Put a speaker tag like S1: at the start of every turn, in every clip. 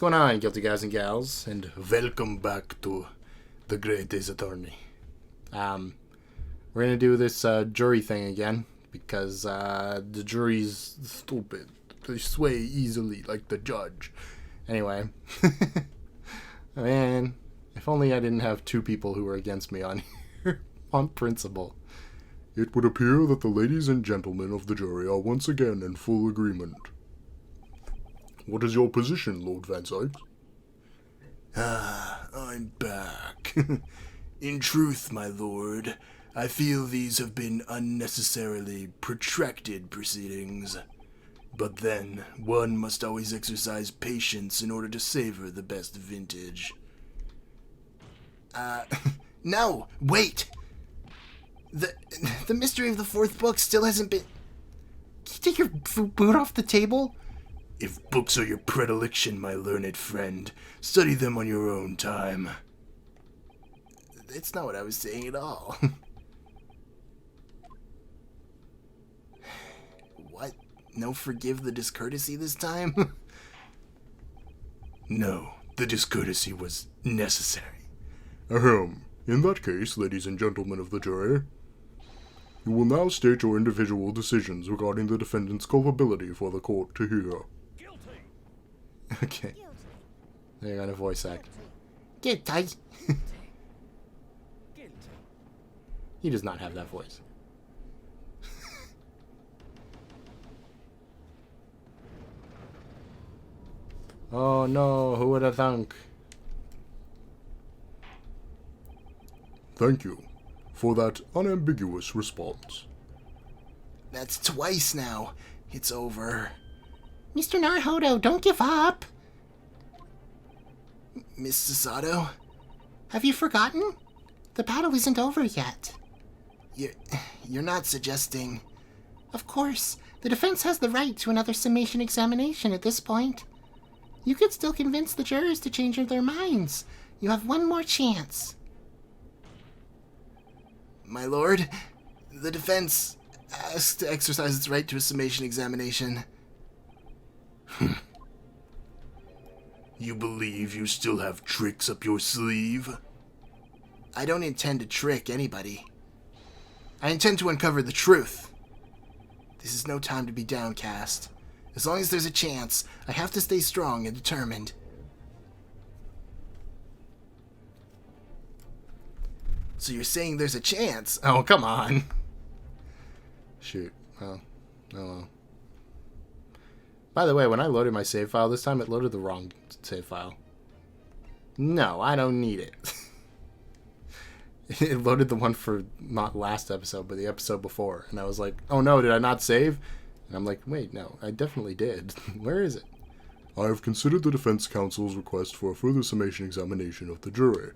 S1: going on, guilty guys and gals? And welcome back to the Great Ace Attorney. We're gonna do this jury thing again because the jury's stupid. They sway easily like the judge. Anyway, man, if only I didn't have two people who were against me on here on principle.
S2: It would appear that the ladies and gentlemen of the jury are once again in full agreement. What is your position, Lord Van Sykes?
S3: I'm back. In truth, my lord, I feel these have been unnecessarily protracted proceedings. But then, one must always exercise patience in order to savor the best vintage. No! Wait! The mystery of the fourth book still hasn't been...
S1: Can you take your boot off the table?
S3: If books are your predilection, my learned friend, study them on your own time. It's not what I was saying at all. What? No forgive the discourtesy this time? No, the discourtesy was necessary.
S2: Ahem. In that case, ladies and gentlemen of the jury, you will now state your individual decisions regarding the defendant's culpability for the court to hear.
S1: Okay. They're gonna voice act.
S3: Guilty.
S1: He does not have that voice. Oh no, who would have thunk?
S2: Thank you for that unambiguous response.
S3: That's twice now. It's over.
S1: Mr. Naruhodo, don't give up!
S3: Miss Sasato?
S1: Have you forgotten? The battle isn't over yet.
S3: You're not suggesting...
S1: Of course, the defense has the right to another summation examination at this point. You could still convince the jurors to change their minds. You have one more chance.
S3: My lord, the defense asks to exercise its right to a summation examination. You believe you still have tricks up your sleeve? I don't intend to trick anybody. I intend to uncover the truth. This is no time to be downcast. As long as there's a chance, I have to stay strong and determined. So you're saying there's a chance?
S1: Oh, come on. Shoot. Well, oh well. By the way, when I loaded my save file this time, it loaded the wrong save file. No, I don't need it. It loaded the one for not last episode, but the episode before. And I was like, oh no, did I not save? And I'm like, wait, no, I definitely did. Where is it?
S2: I have considered the defense counsel's request for a further summation examination of the jury.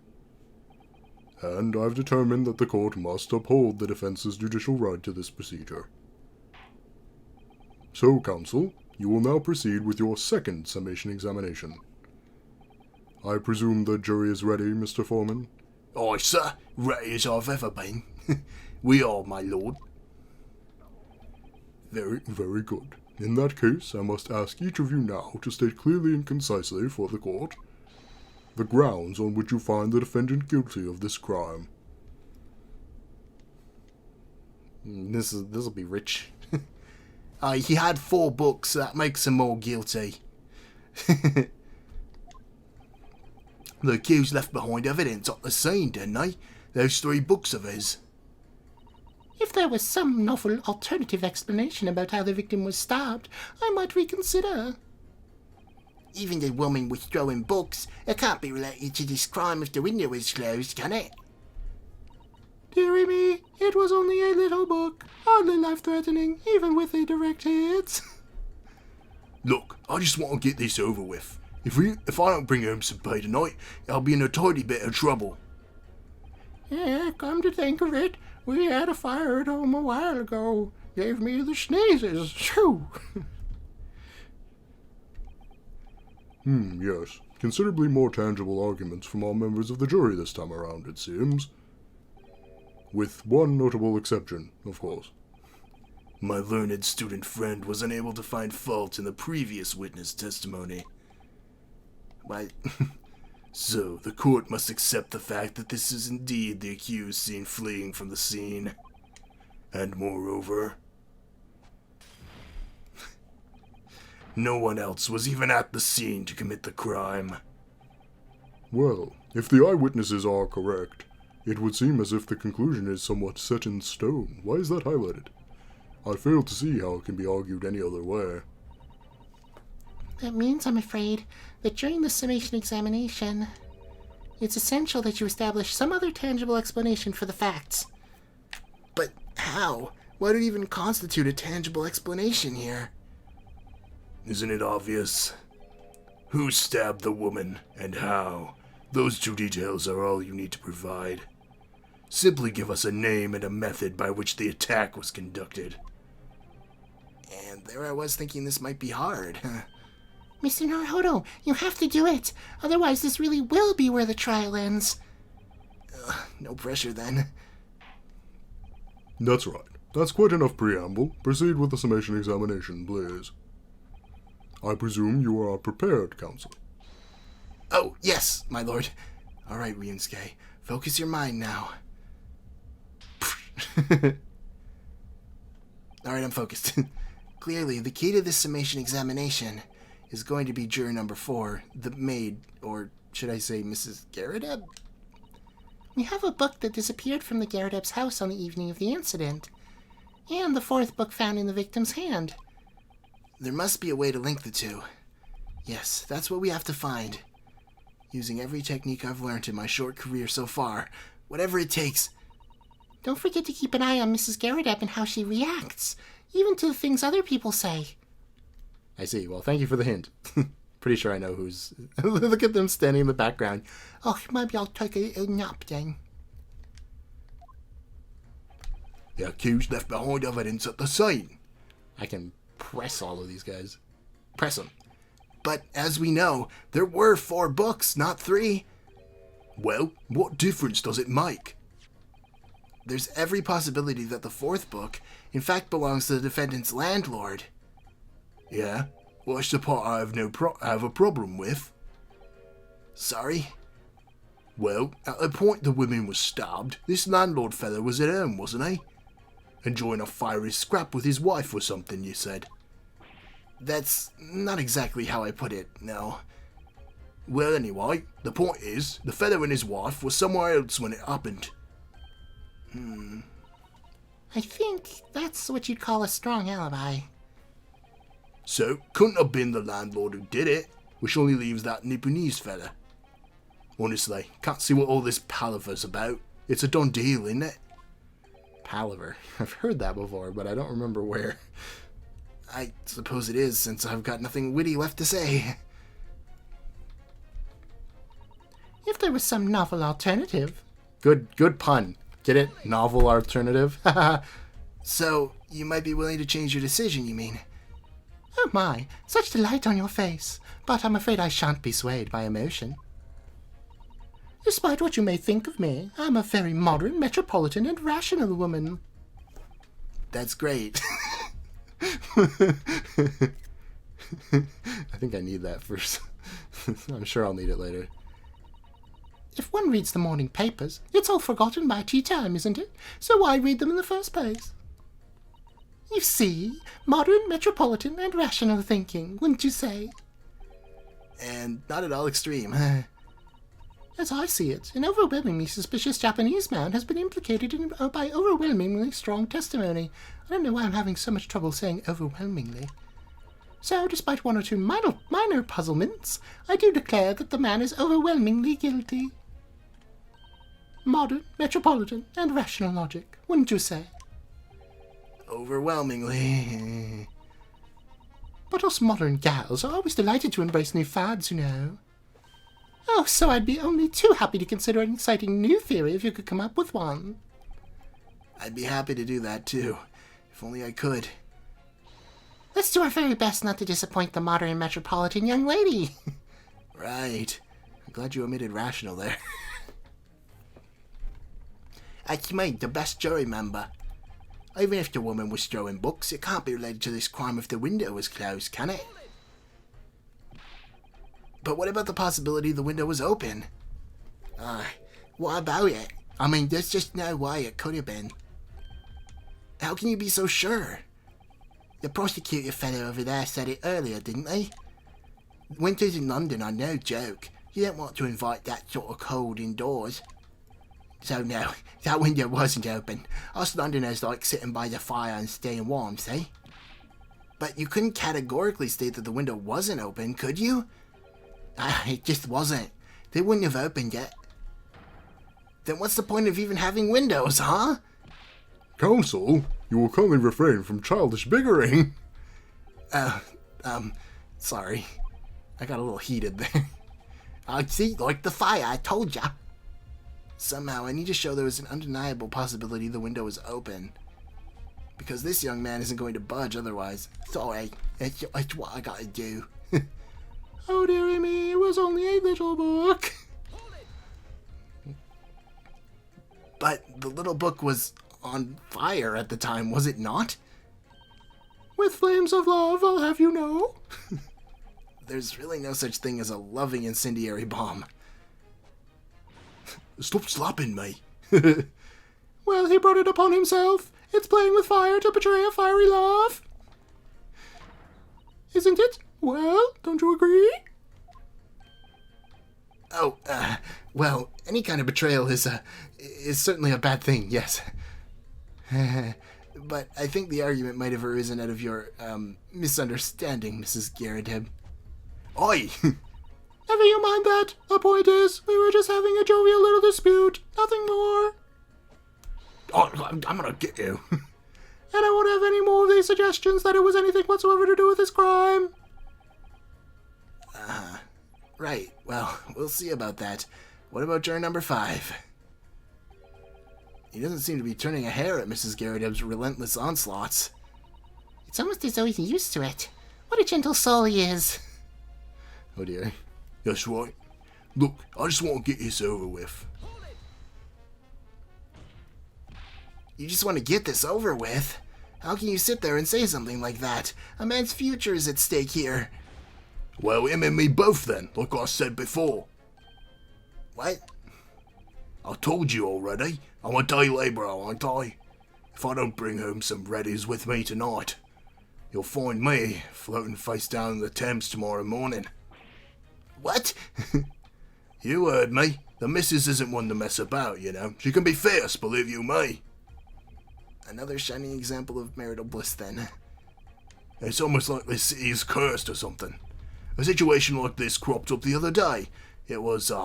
S2: And I've determined that the court must uphold the defense's judicial right to this procedure. So, counsel, you will now proceed with your second summation examination. I presume the jury is ready, Mr. Foreman?
S3: Aye, sir. Ready as I've ever been. We are, my lord.
S2: Very, very good. In that case, I must ask each of you now to state clearly and concisely for the court the grounds on which you find the defendant guilty of this crime.
S1: This'll be rich.
S3: He had 4 books, so that makes him more guilty. The accused left behind evidence at the scene, didn't they? Those 3 books of his.
S1: If there was some novel alternative explanation about how the victim was stabbed, I might reconsider.
S3: Even the woman was throwing books. It can't be related to this crime if the window is closed, can it?
S1: Dearie me, it was only a little book, hardly life-threatening, even with a direct hit.
S3: Look, I just want to get this over with. If I don't bring home some pay tonight, I'll be in a tidy bit of trouble.
S1: Yeah, come to think of it, we had a fire at home a while ago. Gave me the sneezes. Shoo!
S2: Yes. Considerably more tangible arguments from all members of the jury this time around, it seems. With one notable exception, of course.
S3: My learned student friend was unable to find fault in the previous witness testimony. Why?
S2: So, the court must accept the fact that this is indeed the accused seen fleeing from the scene. And moreover, no one else was even at the scene to commit the crime. Well, if the eyewitnesses are correct, it would seem as if the conclusion is somewhat set in stone. Why is that highlighted? I fail to see how it can be argued any other way.
S4: That means, I'm afraid, that during the summation examination, it's essential that you establish some other tangible explanation for the facts.
S3: But how? What would even constitute a tangible explanation here?
S2: Isn't it obvious? Who stabbed the woman, and how? Those two details are all you need to provide. Simply give us a name and a method by which the attack was conducted.
S3: And there I was thinking this might be hard.
S4: Mr. Naruhodo, you have to do it. Otherwise, this really will be where the trial ends.
S3: No pressure then.
S2: That's right. That's quite enough preamble. Proceed with the summation examination, please. I presume you are prepared, counsel.
S3: Oh, yes, my lord. All right, Ryunosuke. Focus your mind now. All right, I'm focused. Clearly, the key to this summation examination is going to be juror number 4, the maid, or should I say Mrs. Garrideb?
S4: We have a book that disappeared from the Garrideb's house on the evening of the incident, and the 4th book found in the victim's hand.
S3: There must be a way to link the two. Yes, that's what we have to find. Using every technique I've learned in my short career so far, whatever it takes.
S4: Don't forget to keep an eye on Mrs. Garrideb and how she reacts, even to the things other people say.
S1: I see. Well, thank you for the hint. Pretty sure I know who's... Look at them standing in the background.
S4: Oh, maybe I'll take a nap then.
S2: The accused left behind evidence at the scene.
S1: I can press all of these guys. Press them.
S3: But as we know, there were 4 books, not 3.
S2: Well, what difference does it make?
S3: There's every possibility that the 4th book, in fact, belongs to the defendant's landlord.
S2: Yeah? What's the part I have a problem with?
S3: Sorry?
S2: Well, at the point the woman was stabbed, this landlord fella was at home, wasn't he? Enjoying a fiery scrap with his wife or something, you said.
S3: That's not exactly how I put it, no.
S2: Well, anyway, the point is, the fella and his wife were somewhere else when it happened.
S4: I think that's what you'd call a strong alibi.
S2: So, couldn't have been the landlord who did it, which only leaves that Nipponese fella. Honestly, can't see what all this palaver's about. It's a done deal, isn't it?
S1: Palaver. I've heard that before, but I don't remember where.
S3: I suppose it is, since I've got nothing witty left to say.
S4: If there was some novel alternative.
S1: Good pun. Get it? Novel alternative?
S3: So, you might be willing to change your decision, you mean?
S4: Oh my, such delight on your face. But I'm afraid I shan't be swayed by emotion. Despite what you may think of me, I'm a very modern, metropolitan, and rational woman.
S3: That's great.
S1: I think I need that first. I'm sure I'll need it later.
S4: If one reads the morning papers, it's all forgotten by tea time, isn't it? So why read them in the first place? You see, modern, metropolitan, and rational thinking, wouldn't you say?
S3: And not at all extreme.
S4: As I see it, an overwhelmingly suspicious Japanese man has been implicated by overwhelmingly strong testimony. I don't know why I'm having so much trouble saying overwhelmingly. So, despite one or two minor puzzlements, I do declare that the man is overwhelmingly guilty. Modern, metropolitan, and rational logic, wouldn't you say?
S3: Overwhelmingly.
S4: But us modern gals are always delighted to embrace new fads, you know. Oh, so I'd be only too happy to consider an exciting new theory if you could come up with one.
S3: I'd be happy to do that, too. If only I could.
S4: Let's do our very best not to disappoint the modern metropolitan young lady.
S3: Right. I'm glad you omitted rational there. I made the best jury member. Even if the woman was throwing books, it can't be related to this crime if the window was closed, can it? But what about the possibility the window was open? What about it? I mean, there's just no way it could have been. How can you be so sure? The prosecutor fellow over there said it earlier, didn't he? Winters in London are no joke. You don't want to invite that sort of cold indoors. So no, that window wasn't open. Us Londoners like sitting by the fire and staying warm, see? But you couldn't categorically state that the window wasn't open, could you? It just wasn't. They wouldn't have opened it. Then what's the point of even having windows, huh?
S2: Counsel, you will kindly refrain from childish bickering.
S3: Sorry. I got a little heated there. See, like the fire, I told ya. Somehow, I need to show there was an undeniable possibility the window was open. Because this young man isn't going to budge otherwise. Sorry, it's what I gotta do.
S4: Oh dearie me, it was only a little book.
S3: But the little book was on fire at the time, was it not?
S4: With flames of love, I'll have you know.
S3: There's really no such thing as a loving incendiary bomb.
S2: Stop slapping me.
S4: Well, he brought it upon himself. It's playing with fire to betray a fiery love. Isn't it? Well, don't you agree?
S3: Oh, well, any kind of betrayal is certainly a bad thing, yes. But I think the argument might have arisen out of your, misunderstanding, Mrs. Garrideb.
S2: Oi!
S4: Never you mind that. The point is, we were just having a jovial little dispute. Nothing more.
S2: Oh, I'm gonna get you.
S4: And I won't have any more of these suggestions that it was anything whatsoever to do with this crime.
S3: Right. Well, we'll see about that. What about juror number 5? He doesn't seem to be turning a hair at Mrs. Garrideb's relentless onslaughts.
S4: It's almost as though he's used to it. What a gentle soul he is.
S3: Oh dear.
S2: That's right. Look, I just want to get this over with.
S3: You just want to get this over with? How can you sit there and say something like that? A man's future is at stake here.
S2: Well, him and me both then, like I said before.
S3: What?
S2: I told you already. I'm a day labourer, aren't I? If I don't bring home some readies with me tonight, you'll find me floating face down in the Thames tomorrow morning.
S3: What?
S2: You heard me. The missus isn't one to mess about, you know. She can be fierce, believe you me.
S3: Another shining example of marital bliss, then.
S2: It's almost like this city's cursed or something. A situation like this cropped up the other day. It was, you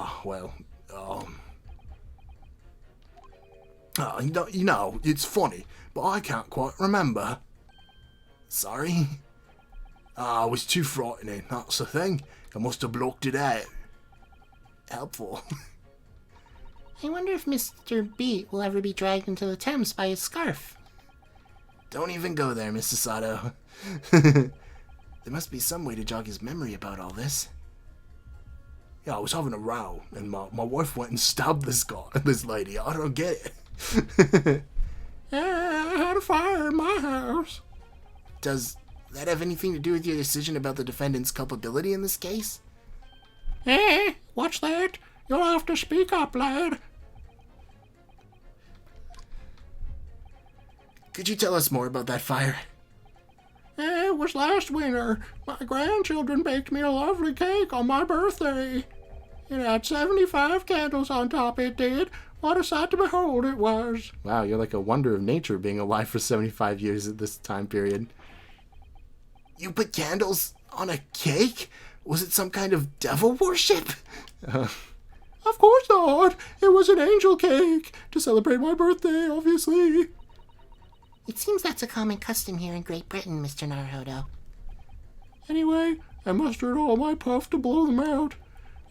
S2: know, it's funny, but I can't quite remember.
S3: Sorry?
S2: It was too frightening, that's the thing. I must have blocked it out.
S3: Helpful.
S4: I wonder if Mr. Beate will ever be dragged into the Thames by his scarf.
S3: Don't even go there, Mrs. Sato. There must be some way to jog his memory about all this.
S2: Yeah, I was having a row, and my wife went and stabbed this lady. I don't get
S4: it. I had a fire in my house.
S3: Does that have anything to do with your decision about the defendant's culpability in this case?
S4: What's that? You'll have to speak up, lad.
S3: Could you tell us more about that fire?
S4: It was last winter. My grandchildren baked me a lovely cake on my birthday. It had 75 candles on top, it did. What a sight to behold it was.
S1: Wow, you're like a wonder of nature being alive for 75 years at this time period.
S3: You put candles on a cake? Was it some kind of devil worship?
S4: Of course not. It was an angel cake. To celebrate my birthday, obviously. It seems that's a common custom here in Great Britain, Mr. Naruhodo. Anyway, I mustered all my puff to blow them out.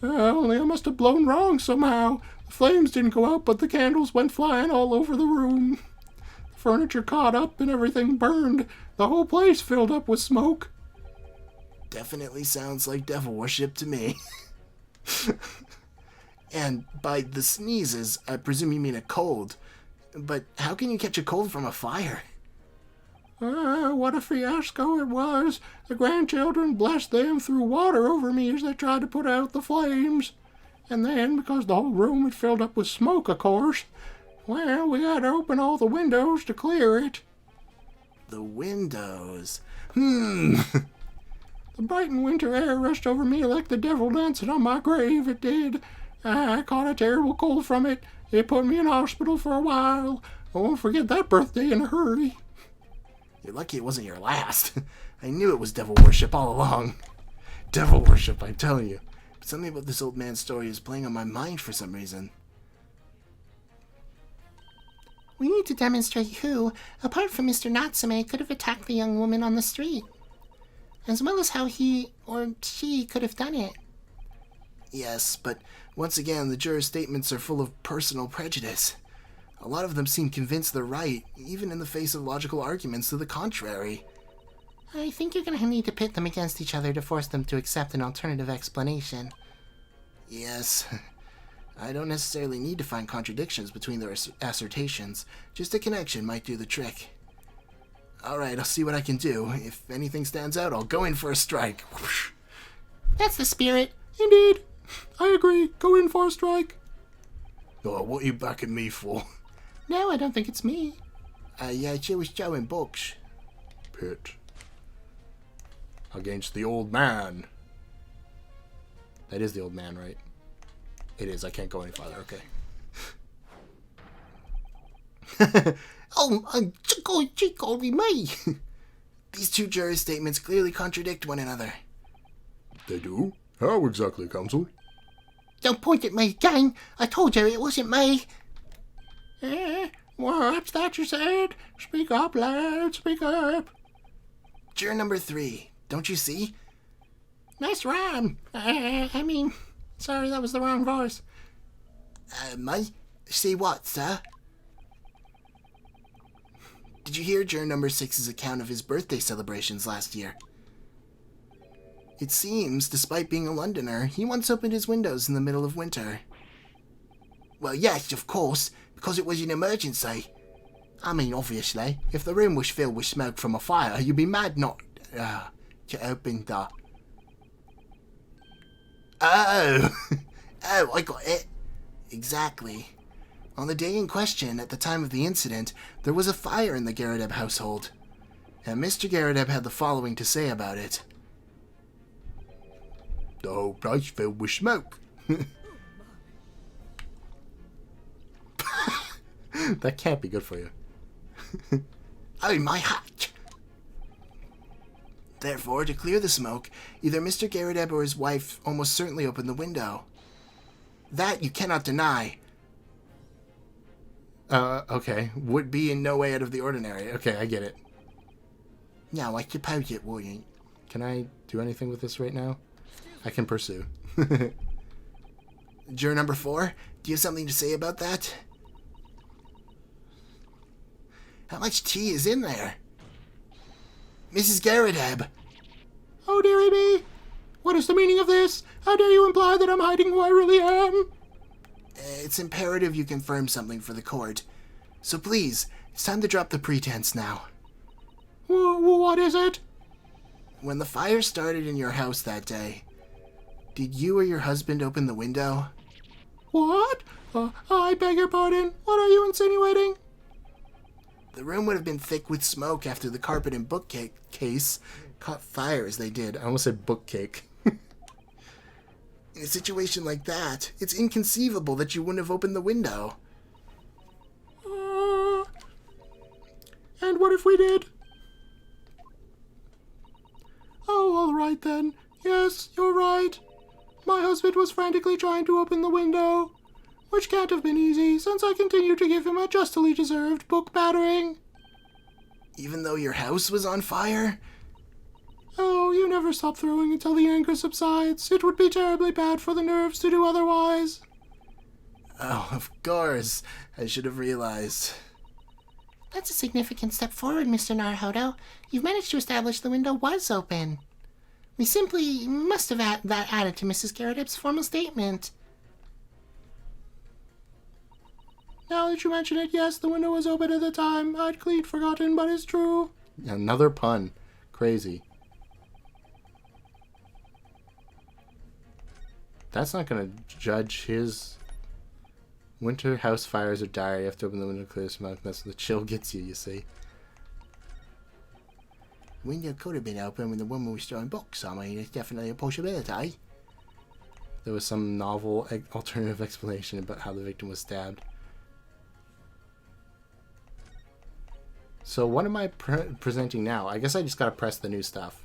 S4: Only I must have blown wrong somehow. The flames didn't go out, but the candles went flying all over the room. The furniture caught up and everything burned. The whole place filled up with smoke.
S3: Definitely sounds like devil worship to me. And by the sneezes, I presume you mean a cold. But how can you catch a cold from a fire?
S4: What a fiasco it was. The grandchildren blessed them threw water over me as they tried to put out the flames. And then, because the whole room had filled up with smoke, of course, well, we had to open all the windows to clear it.
S3: The windows?
S4: The bright and winter air rushed over me like the devil dancing on my grave, it did. I caught a terrible cold from it. It put me in hospital for a while. I won't forget that birthday in a hurry.
S3: You're lucky it wasn't your last. I knew it was devil worship all along. Devil worship, I'm telling you. But something about this old man's story is playing on my mind for some reason.
S4: We need to demonstrate who, apart from Mr. Natsume, could have attacked the young woman on the street, as well as how he or she could have done it.
S3: Yes, but once again, the jurors' statements are full of personal prejudice. A lot of them seem convinced they're right, even in the face of logical arguments to the contrary.
S4: I think you're going to need to pit them against each other to force them to accept an alternative explanation.
S3: Yes. I don't necessarily need to find contradictions between their assertions. Just a connection might do the trick. Alright, I'll see what I can do. If anything stands out, I'll go in for a strike. Whoosh.
S4: That's the spirit. Indeed. I agree. Go in for a strike.
S2: Oh, what are you backing me for?
S4: No, I don't think it's me.
S3: Yeah, she was showing books.
S2: Pit. Against the old man.
S1: That is the old man, right? It is. I can't go any farther. Okay.
S3: Oh, she called me. These two jurors' statements clearly contradict one another.
S2: They do? How exactly, counsel?
S3: Don't point at me again. I told you it wasn't me.
S4: What's that you said? Speak up, lad. Speak up.
S3: Juror number 3. Don't you see?
S4: Nice rhyme. Sorry, that was the wrong voice.
S3: Me? See what, sir? Did you hear juror number 6's account of his birthday celebrations last year? It seems, despite being a Londoner, he once opened his windows in the middle of winter. Well, yes, of course, because it was an emergency. I mean, obviously, if the room was filled with smoke from a fire, you'd be mad not to open the... Oh! Oh, I got it. Exactly. On the day in question, at the time of the incident, there was a fire in the Garrideb household. And Mr. Garrideb had the following to say about it.
S2: The whole place filled with smoke.
S1: That can't be good for you.
S3: Oh, my hat! Therefore, to clear the smoke, either Mr. Garrideb or his wife almost certainly opened the window. That you cannot deny.
S1: Okay.
S3: Would be in no way out of the ordinary.
S1: Okay, I get it.
S3: No, I suppose it wouldn't.
S1: Can I do anything with this right now? I can pursue.
S3: Juror number 4, do you have something to say about that? How much tea is in there? Mrs. Garrideb!
S4: Oh, dearie me! What is the meaning of this? How dare you imply that I'm hiding who I really am?
S3: It's imperative you confirm something for the court. So please, it's time to drop the pretense now.
S4: What is it?
S3: When the fire started in your house that day, did you or your husband open the window?
S4: What? I beg your pardon. What are you insinuating?
S3: The room would have been thick with smoke after the carpet and bookcase caught fire as they did.
S1: I almost said book cake.
S3: In a situation like that, it's inconceivable that you wouldn't have opened the window.
S4: And what if we did? Oh, all right then. Yes, you're right. My husband was frantically trying to open the window, which can't have been easy, since I continued to give him a justly deserved book battering.
S3: Even though your house was on fire?
S4: Oh, you never stop throwing until the anger subsides. It would be terribly bad for the nerves to do otherwise.
S3: Oh, of course. I should have realized.
S4: That's a significant step forward, Mr. Naruhodo. You've managed to establish the window was open. We simply must have that added to Mrs. Garrideb's formal statement. Now that you mention it, yes, the window was open at the time. I'd clean forgotten, but it's true.
S1: Another pun. Crazy. That's not going to judge his... Winter house fires are dire. You have to open the window to clear the smoke. That's what the chill gets you, you see.
S3: Window could have been open when the woman was throwing books. I mean, it's definitely a possibility.
S1: There was some novel alternative explanation about how the victim was stabbed. So what am I presenting now? I guess I just gotta press the new stuff.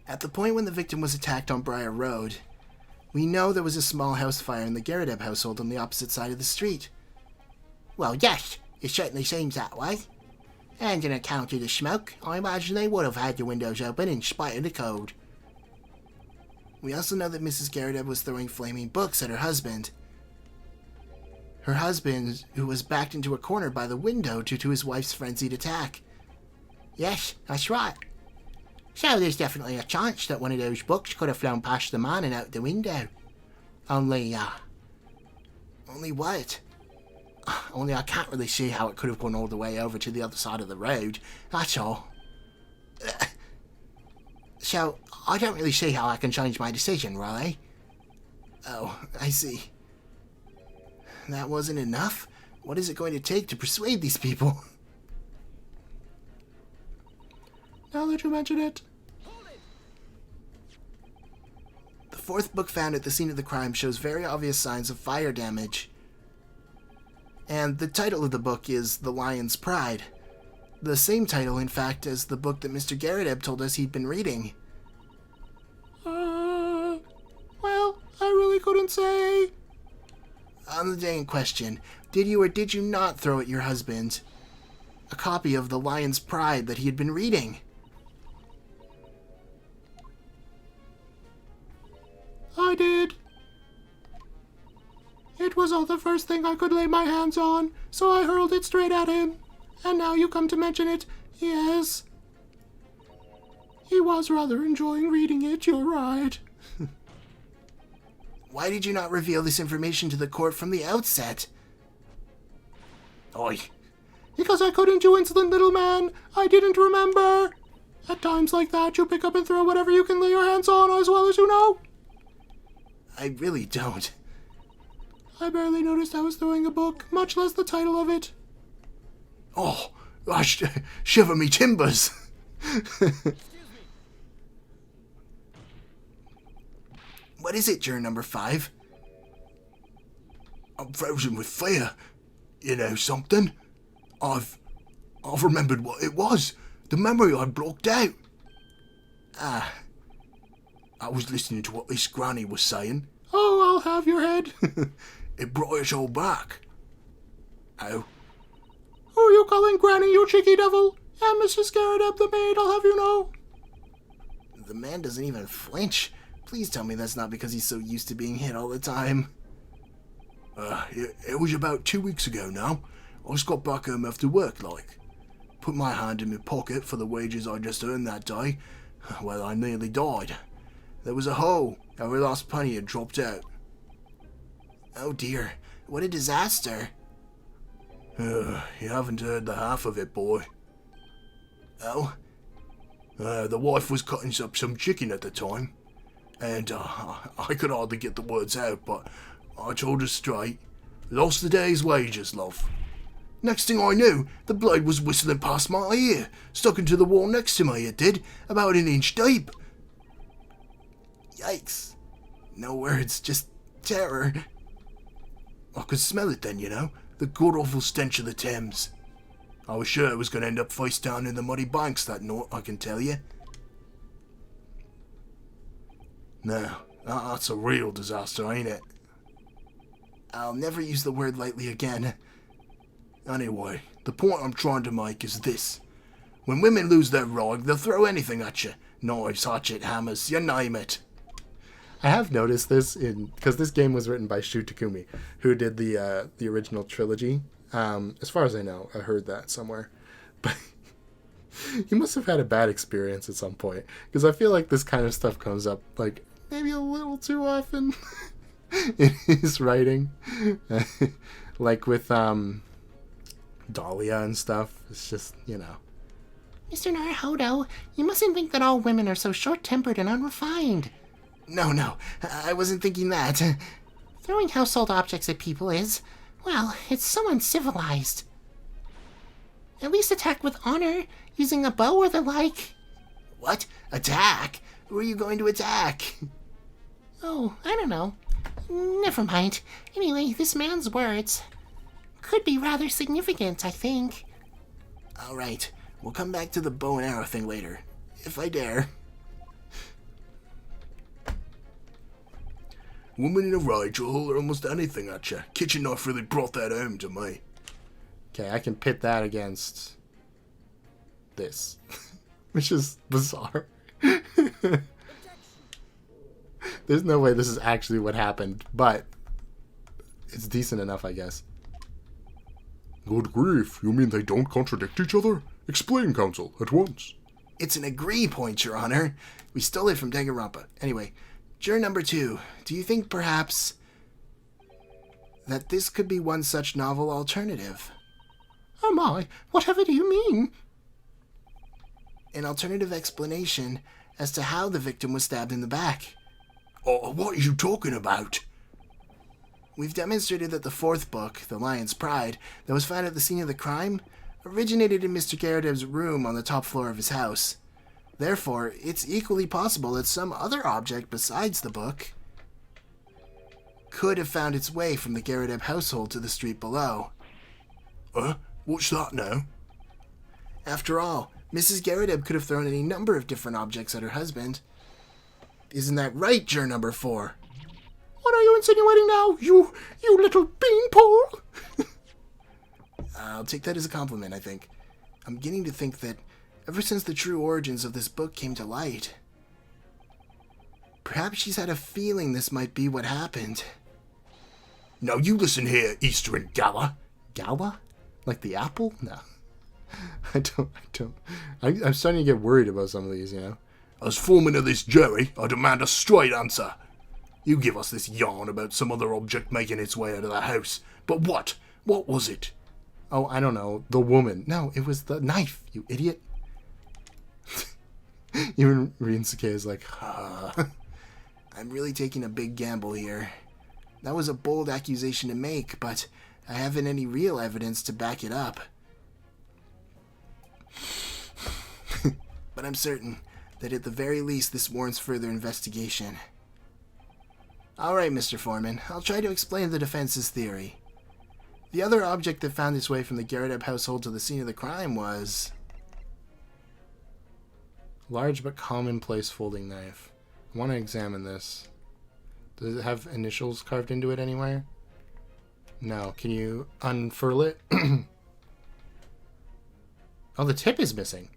S3: At the point when the victim was attacked on Briar Road, we know there was a small house fire in the Garrideb household on the opposite side of the street. Well, yes, it certainly seems that way. And an account of the smoke, I imagine they would have had the windows open in spite of the cold. We also know that Mrs. Garrideb was throwing flaming books at her husband. Her husband, who was backed into a corner by the window due to his wife's frenzied attack. Yes, that's right. So there's definitely a chance that one of those books could have flown past the man and out the window. Only what? Only I can't really see how it could have gone all the way over to the other side of the road, that's all. So, I don't really see how I can change my decision, Roly. Oh, I see. That wasn't enough? What is it going to take to persuade these people?
S1: Now that you mention it.
S3: The fourth book found at the scene of the crime shows very obvious signs of fire damage. And the title of the book is The Lion's Pride. The same title, in fact, as the book that Mr. Garrideb told us he'd been reading.
S1: Well, I really couldn't say.
S3: On the day in question, did you or did you not throw at your husband a copy of The Lion's Pride that he had been reading?
S1: I did. It was all the first thing I could lay my hands on, so I hurled it straight at him. And now you come to mention it, yes. He was rather enjoying reading it, you're right.
S3: Why did you not reveal this information to the court from the outset? Oi.
S1: Because I couldn't, you insolent little man. I didn't remember. At times like that, you pick up and throw whatever you can lay your hands on, as well as you know.
S3: I really don't.
S1: I barely noticed I was throwing a book, much less the title of it.
S3: Oh, shiver me timbers. What is it, juror number 5?
S2: I'm frozen with fear. You know something? I've remembered what it was. The memory I blocked out.
S3: Ah.
S2: I was listening to what this granny was saying.
S1: Oh, I'll have your head.
S2: It brought us all back. Oh?
S1: Who are you calling granny, you cheeky devil? And Mrs. Garrideb the maid, I'll have you know.
S3: The man doesn't even flinch. Please tell me that's not because he's so used to being hit all the time.
S2: It was about 2 weeks ago now. I just got back home after work, like. Put my hand in my pocket for the wages I just earned that day. Well, I nearly died. There was a hole. Every last penny had dropped out.
S3: Oh dear, what a disaster.
S2: You haven't heard the half of it, boy.
S3: Oh?
S2: The wife was cutting up some chicken at the time. And I could hardly get the words out, but I told her straight. Lost the day's wages, love. Next thing I knew, the blade was whistling past my ear, stuck into the wall next to me, it did, about an inch deep.
S3: Yikes. No words, just terror.
S2: I could smell it then, you know, the god-awful stench of the Thames. I was sure it was going to end up face down in the muddy banks that night, I can tell you. Now, that's a real disaster, ain't it?
S3: I'll never use the word lightly again.
S2: Anyway, the point I'm trying to make is this. When women lose their rag, they'll throw anything at you. Knives, hatchet, hammers, you name it.
S1: I have noticed this because this game was written by Shu Takumi, who did the original trilogy. As far as I know, I heard that somewhere. But he must have had a bad experience at some point, because I feel like this kind of stuff comes up like maybe a little too often in his writing. Like with Dahlia and stuff. It's just, you know.
S4: Mr. Naruhodo, you mustn't think that all women are so short-tempered and unrefined.
S3: No, I wasn't thinking that.
S4: Throwing household objects at people is, well, it's so uncivilized. At least attack with honor, using a bow or the like.
S3: What? Attack? Who are you going to attack?
S4: Oh, I don't know. Never mind. Anyway, this man's words could be rather significant, I think.
S3: All right, we'll come back to the bow and arrow thing later, if I dare.
S2: Woman in a rage will haul almost anything at you. Kitchen knife really brought that home to me.
S1: Okay, I can pit that against this, which is bizarre. There's no way this is actually what happened, but it's decent enough, I guess.
S2: Good grief, you mean they don't contradict each other? Explain, counsel, at once.
S3: It's an agree point, Your Honor. We stole it from Danganronpa. Anyway, juror number 2, do you think perhaps that this could be one such novel alternative?
S4: Oh my, whatever do you mean?
S3: An alternative explanation as to how the victim was stabbed in the back.
S2: Oh, what are you talking about?
S3: We've demonstrated that the 4th book, The Lion's Pride, that was found at the scene of the crime, originated in Mr. Garrideb's room on the top floor of his house. Therefore, it's equally possible that some other object besides the book could have found its way from the Garrideb household to the street below.
S2: What's that now?
S3: After all, Mrs. Garrideb could have thrown any number of different objects at her husband. Isn't that right, juror number 4?
S4: What are you insinuating now, you little beanpole?
S3: I'll take that as a compliment, I think. I'm beginning to think that ever since the true origins of this book came to light, perhaps she's had a feeling this might be what happened.
S2: Now you listen here, Eastern Gala.
S1: Gala? Like the apple? No. I don't. I'm starting to get worried about some of these, you know?
S2: As foreman of this jury, I demand a straight answer. You give us this yarn about some other object making its way out of the house. But what? What was it?
S1: Oh, I don't know. The woman. No, it was the knife, you idiot. Even Rinsuke is like,
S3: I'm really taking a big gamble here. That was a bold accusation to make, but I haven't any real evidence to back it up. But I'm certain that at the very least this warrants further investigation. Alright, Mr. Foreman, I'll try to explain the defense's theory. The other object that found its way from the Garrideb household to the scene of the crime was...
S1: large but commonplace folding knife. I want to examine this. Does it have initials carved into it anywhere? No. Can you unfurl it? Oh, the tip is missing.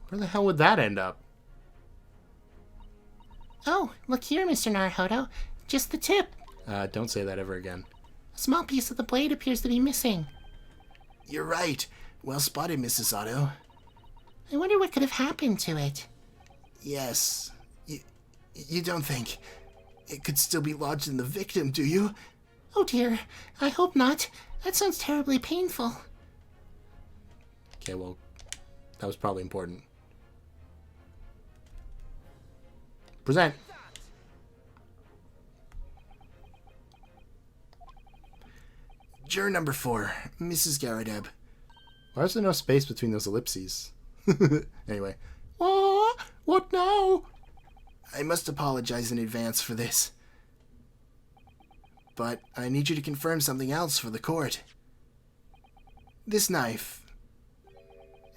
S1: Where the hell would that end up?
S4: Oh, look here, Mr. Naruhodo. Just the tip.
S1: Don't say that ever again.
S4: A small piece of the blade appears to be missing.
S3: You're right. Well spotted, Mrs. Otto.
S4: I wonder what could have happened to it.
S3: Yes. You don't think it could still be lodged in the victim, do you?
S4: Oh dear, I hope not. That sounds terribly painful.
S1: Okay, well, that was probably important. Present.
S3: Juror number 4, Mrs. Garrideb.
S1: Why is there no space between those ellipses? Anyway.
S4: What now?
S3: I must apologize in advance for this. But I need you to confirm something else for the court. This knife.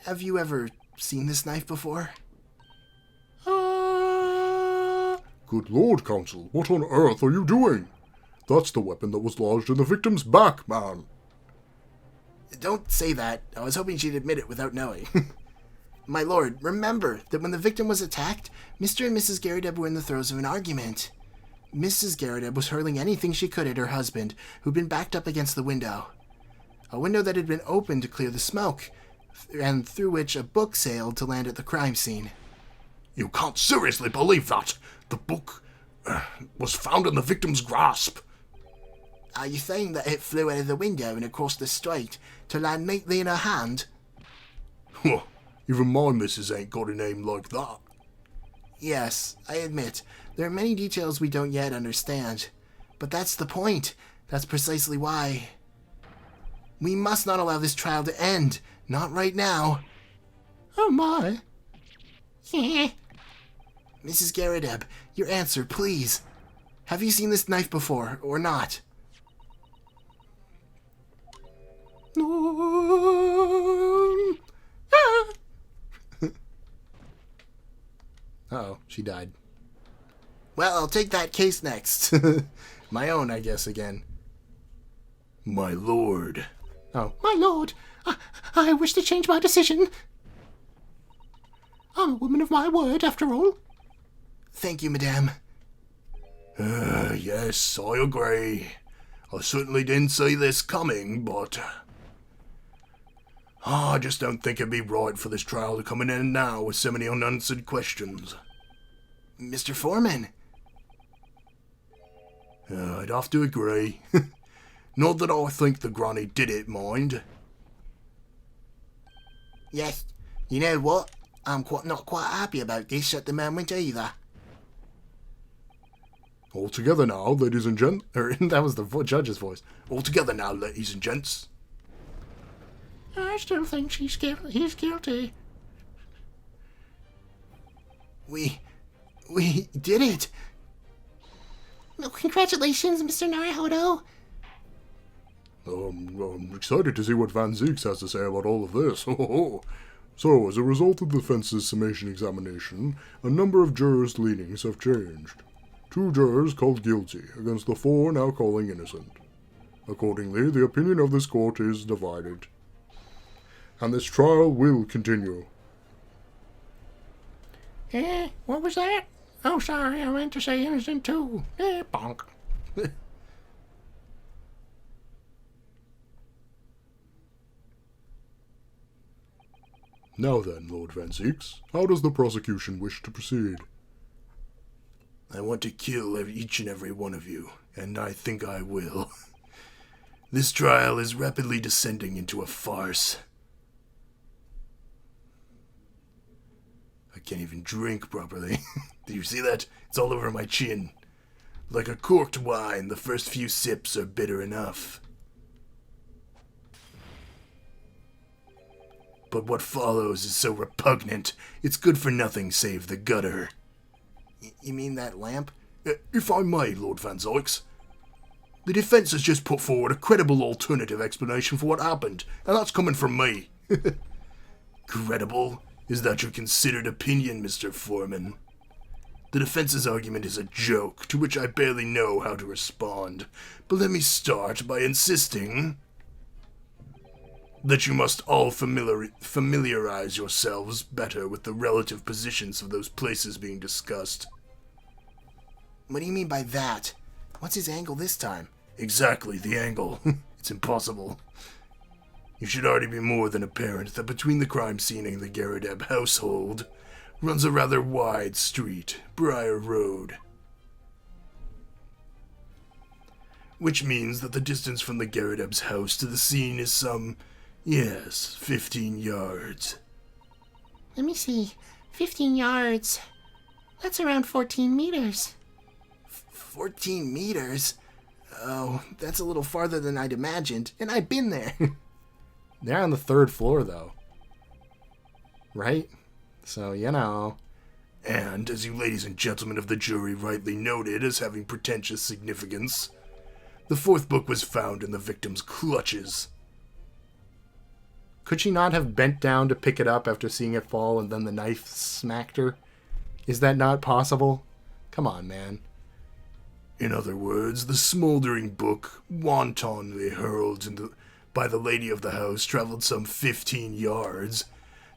S3: Have you ever seen this knife before?
S2: Good Lord, counsel, what on earth are you doing? That's the weapon that was lodged in the victim's back, man.
S3: Don't say that. I was hoping she'd admit it without knowing. My lord, remember that when the victim was attacked, Mr. and Mrs. Garrideb were in the throes of an argument. Mrs. Garrideb was hurling anything she could at her husband, who'd been backed up against the window. A window that had been opened to clear the smoke, and through which a book sailed to land at the crime scene.
S2: You can't seriously believe that. The book was found in the victim's grasp.
S3: Are you saying that it flew out of the window and across the street to land neatly in her hand?
S2: Even my missus ain't got a name like that.
S3: Yes, I admit, there are many details we don't yet understand. But that's the point. That's precisely why. We must not allow this trial to end. Not right now.
S4: Oh my.
S3: Mrs. Garrideb, your answer, please. Have you seen this knife before, or not?
S4: No. Ah.
S1: Uh-oh, she died.
S3: Well, I'll take that case next.
S1: My own, I guess, again.
S2: My lord.
S1: Oh.
S4: My lord, I wish to change my decision. I'm a woman of my word, after all.
S3: Thank you, madame.
S2: Yes, I agree. I certainly didn't see this coming, but I just don't think it'd be right for this trial to come in end now with so many unanswered questions.
S3: Mr. Foreman.
S2: I'd have to agree. Not that I think the granny did it, mind.
S3: Yes, you know what? I'm not quite happy about this at the moment either.
S2: All together now, ladies and gents.
S1: That was the judge's voice.
S2: All together now, ladies and gents.
S4: I still think he's guilty.
S3: We did it.
S4: No, congratulations, Mr. Naruhodo.
S2: I'm excited to see what Van Zieks has to say about all of this. So, as a result of the defense's summation examination, a number of jurors' leanings have changed. 2 jurors called guilty against the 4 now calling innocent. Accordingly, the opinion of this court is divided. And this trial will continue.
S4: What was that? Oh, sorry, I meant to say innocent too. Bonk.
S2: Now then, Lord Van Zieks, how does the prosecution wish to proceed?
S3: I want to kill each and every one of you, and I think I will. This trial is rapidly descending into a farce. I can't even drink properly. Do you see that? It's all over my chin. Like a corked wine, the first few sips are bitter enough. But what follows is so repugnant, it's good for nothing save the gutter. You mean that lamp?
S2: If I may, Lord Van Zieks, the defense has just put forward a credible alternative explanation for what happened, and that's coming from me.
S3: Credible? Is that your considered opinion, Mr. Foreman? The defense's argument is a joke, to which I barely know how to respond. But let me start by insisting that you must all familiarize yourselves better with the relative positions of those places being discussed. What do you mean by that? What's his angle this time? Exactly, the angle. It's impossible. It should already be more than apparent that between the crime scene and the Garrideb household runs a rather wide street, Briar Road. Which means that the distance from the Garrideb's house to the scene is some, 15 yards.
S4: Let me see. 15 yards. That's around 14 meters.
S3: 14 meters? Oh, that's a little farther than I'd imagined, and I've been there.
S1: They're on the 3rd floor, though. Right? So, you know.
S3: And, as you ladies and gentlemen of the jury rightly noted as having pretentious significance, the 4th book was found in the victim's clutches.
S1: Could she not have bent down to pick it up after seeing it fall and then the knife smacked her? Is that not possible? Come on, man.
S3: In other words, the smoldering book, wantonly hurled by the lady of the house, traveled some 15 yards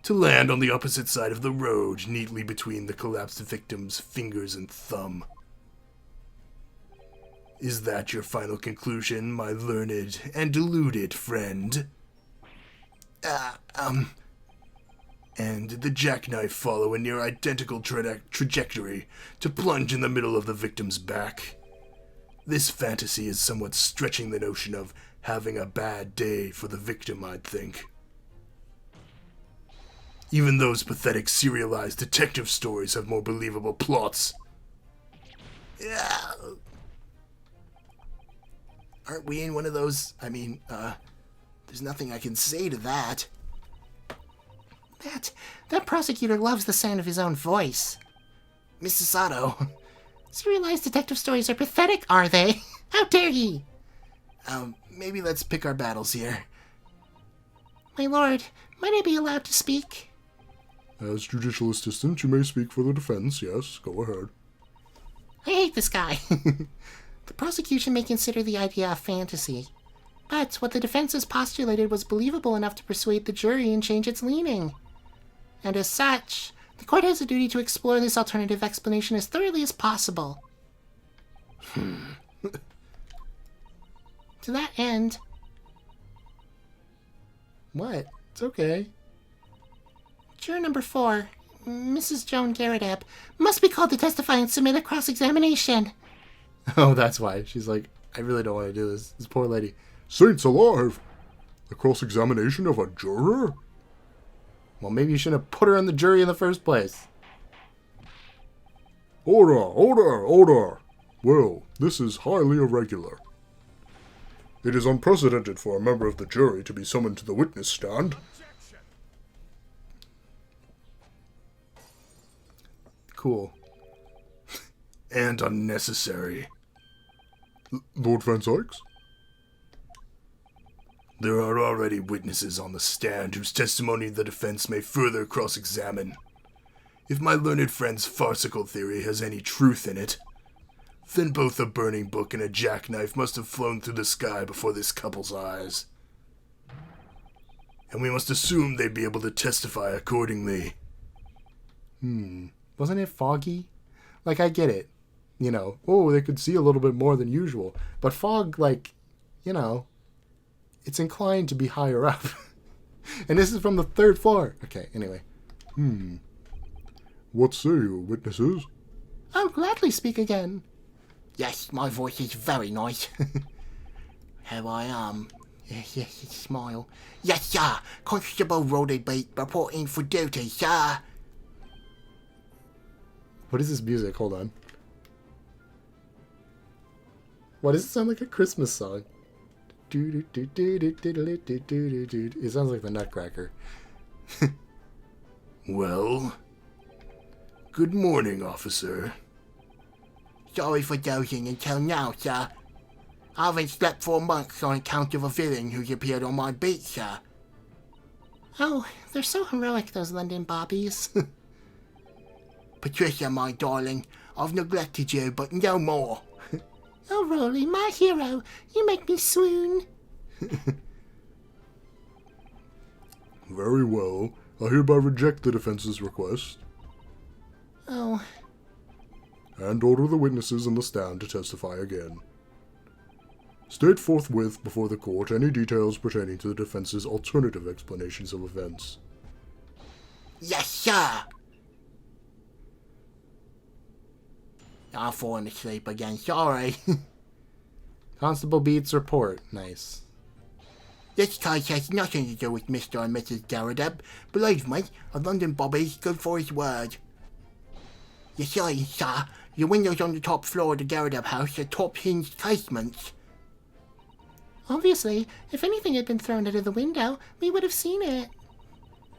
S3: to land on the opposite side of the road, neatly between the collapsed victim's fingers and thumb. Is that your final conclusion, my learned and deluded friend? And did the jackknife follow a near identical trajectory to plunge in the middle of the victim's back?
S2: This fantasy is somewhat stretching the notion of having a bad day for the victim, I'd think. Even those pathetic serialized detective stories have more believable plots.
S3: Yeah. Aren't we in one of those? I mean, there's nothing I can say to that.
S4: That prosecutor loves the sound of his own voice.
S3: Mr. Sato.
S4: Serialized detective stories are pathetic, are they? How dare he?
S3: Maybe let's pick our battles here.
S4: My lord, might I be allowed to speak?
S2: As judicial assistant, you may speak for the defense, yes, go ahead.
S4: I hate this guy. The prosecution may consider the idea a fantasy, but what the defense has postulated was believable enough to persuade the jury and change its leaning. And as such, the court has a duty to explore this alternative explanation as thoroughly as possible. To that end...
S1: What? It's okay.
S4: Juror number 4, Mrs. Joan Garrideb, must be called to testify and submit a cross-examination.
S1: Oh, that's why. She's like, I really don't want to do this. This poor lady.
S2: Saints alive! A cross-examination of a juror?
S1: Well, maybe you shouldn't have put her on the jury in the first place.
S2: Order, order, order! Well, this is highly irregular. It is unprecedented for a member of the jury to be summoned to the witness stand.
S1: Cool.
S2: And unnecessary. Lord Van Sykes? There are already witnesses on the stand whose testimony the defense may further cross-examine. If my learned friend's farcical theory has any truth in it, then both a burning book and a jackknife must have flown through the sky before this couple's eyes. And we must assume they'd be able to testify accordingly.
S1: Wasn't it foggy? Like, I get it. You know, oh, they could see a little bit more than usual. But fog, like, you know, it's inclined to be higher up. And this is from the 3rd floor. Okay, anyway.
S2: What say you, witnesses?
S4: I'll gladly speak again.
S3: Yes, my voice is very nice. Here I am. Yes, smile. Yes, sir. Constable Roly Beate reporting for duty, sir.
S1: What is this music? Hold on. Why does it sound like a Christmas song? It sounds like the Nutcracker.
S2: Well, good morning, officer.
S3: Sorry for dozing until now, sir. I haven't slept for months on account of a villain who's appeared on my beat, sir.
S4: Oh, they're so heroic, those London bobbies.
S3: Patricia, my darling, I've neglected you, but no more.
S4: Oh, Roly, my hero, you make me swoon.
S2: Very well. I hereby reject the defense's request.
S4: Oh,
S2: And order the witnesses on the stand to testify again. State forthwith before the court any details pertaining to the defense's alternative explanations of events.
S3: Yes, sir. I've fallen asleep again, sorry.
S1: Constable Beate's report. Nice.
S3: This case has nothing to do with Mr. and Mrs. Garrideb. Believe me, a London bobby's good for his word. You see, sir, the windows on the top floor of the Garrideb house are top-hinged casements.
S4: obviously, if anything had been thrown out of the window, we would have seen it.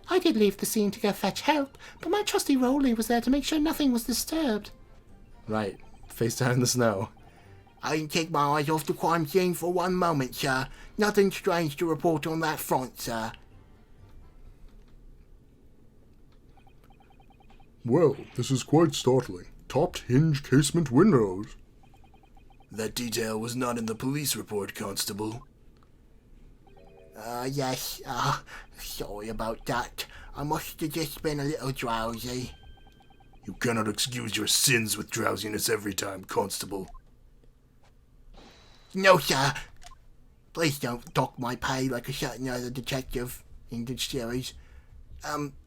S4: I did leave the scene to go fetch help, but my trusty Roly was there to make sure nothing was disturbed.
S1: Right. Face down in the snow.
S3: I didn't take my eyes off the crime scene for one moment, sir. Nothing strange to report on that front, sir.
S2: Well, this is quite startling. Topped hinge casement windows.
S3: That detail was not in the police report, Constable. Yes, sorry about that. I must have just been a little drowsy.
S2: You cannot excuse your sins with drowsiness every time, Constable.
S3: No, sir. Please don't dock my pay like a certain other detective in the series.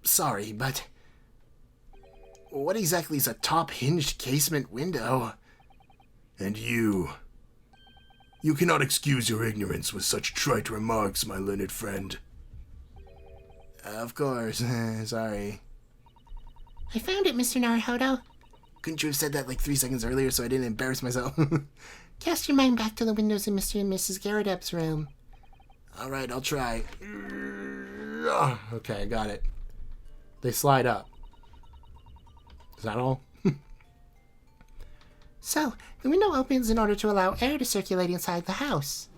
S3: Sorry, but... what exactly is a top-hinged casement window?
S2: And you, You cannot excuse your ignorance with such trite remarks, my learned friend.
S3: Of course. Sorry.
S4: I found it, Mr. Naruhodo.
S3: Couldn't you have said that like 3 seconds earlier so I didn't embarrass myself?
S4: Cast your mind back to the windows in Mr. and Mrs. Garradeb's room.
S3: Alright, I'll try.
S1: Okay, I got it. They slide up. Is that all?
S4: So, the window opens in order to allow air to circulate inside the house.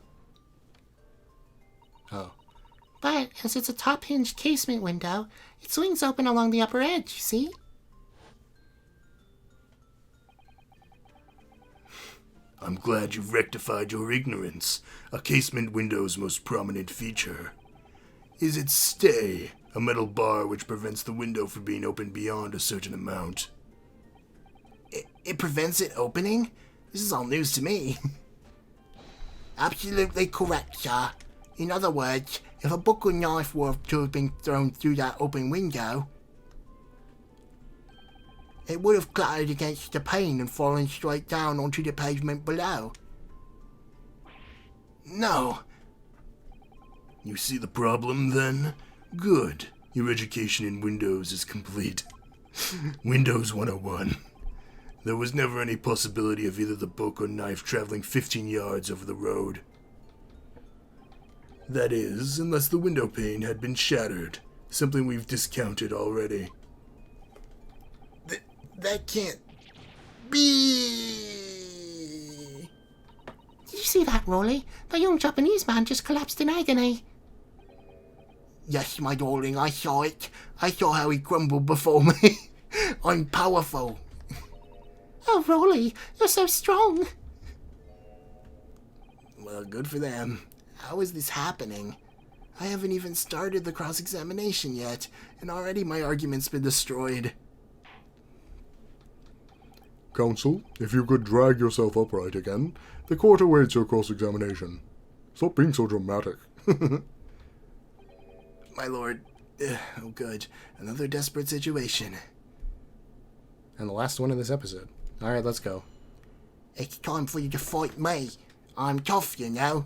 S1: Oh.
S4: But, as it's a top-hinged casement window, it swings open along the upper edge, you see?
S2: I'm glad you've rectified your ignorance, a casement window's most prominent feature. Is its stay, a metal bar which prevents the window from being opened beyond a certain amount.
S3: It prevents it opening? This is all news to me. Absolutely correct, sir. In other words, if a book or knife were to have been thrown through that open window, it would have clattered against the pane and fallen straight down onto the pavement below. No.
S2: You see the problem, then? Good. Your education in Windows is complete. Windows 101. There was never any possibility of either the book or knife traveling 15 yards over the road. That is, unless the window pane had been shattered, something we've discounted already.
S3: That can't be.
S4: Did you see that, Roly? The young Japanese man just collapsed in agony.
S3: Yes, my darling, I saw it. I saw how he crumbled before me. I'm powerful.
S4: Oh, Roly, you're so strong.
S3: Well, good for them. How is this happening? I haven't even started the cross-examination yet, and already my argument's been destroyed.
S2: Counsel, if you could drag yourself upright again, the court awaits your cross-examination. Stop being so dramatic.
S3: My lord. Oh, good. Another desperate situation.
S1: And the last one in this episode. Alright, let's go.
S3: It's time for you to fight me. I'm tough, you know.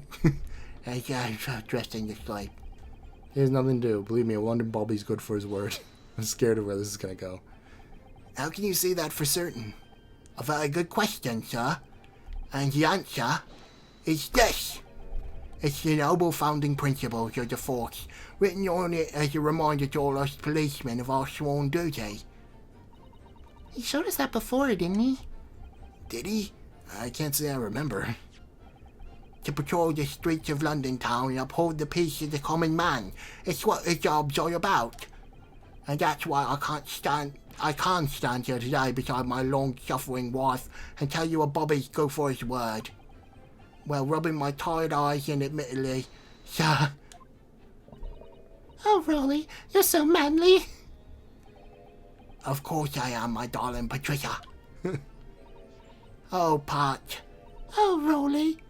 S3: I'm dressed in the sleep.
S1: He has nothing to do. Believe me, a London Bobby's good for his word. I'm scared of where this is gonna go.
S3: How can you say that for certain? A very good question, sir. And the answer is this. It's the noble founding principles of the force, written on it as a reminder to all us policemen of our sworn duty.
S4: He showed us that before, didn't he?
S3: Did he? I can't say I remember. To patrol the streets of London town and uphold the peace of the common man. It's what the job's all about. And that's why I can't stand here today beside my long-suffering wife and tell you a Bobby's go for his word. Well, rubbing my tired eyes and admittedly, sir.
S4: Oh, Roly, you're so manly.
S3: Of course I am, my darling Patricia. Oh, Pat.
S4: Oh, Roly.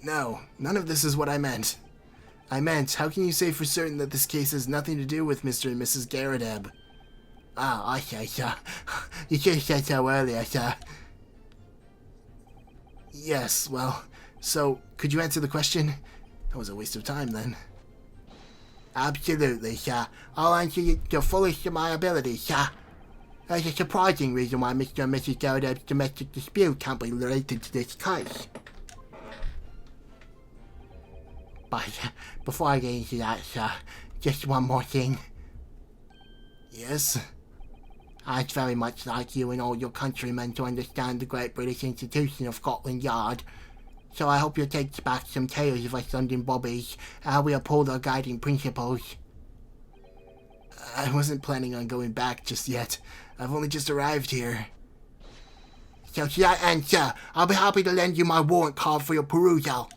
S3: No, none of this is what I meant. I meant, how can you say for certain that this case has nothing to do with Mr. and Mrs. Garradeb? Ah, I say, sir. You should have said so earlier, sir. Yes, well, so, could you answer the question? That was a waste of time, then. Absolutely, sir. I'll answer you to the fullest of my ability, sir. There's a surprising reason why Mr. and Mrs. Garradeb's domestic dispute can't be related to this case. But, before I get into that, sir, just one more thing. Yes? I'd very much like you and all your countrymen to understand the great British institution of Scotland Yard. So I hope you'll take back some tales of us London Bobbies, and how we uphold our guiding principles. I wasn't planning on going back just yet. I've only just arrived here. So to that end, sir, I'll be happy to lend you my warrant card for your perusal.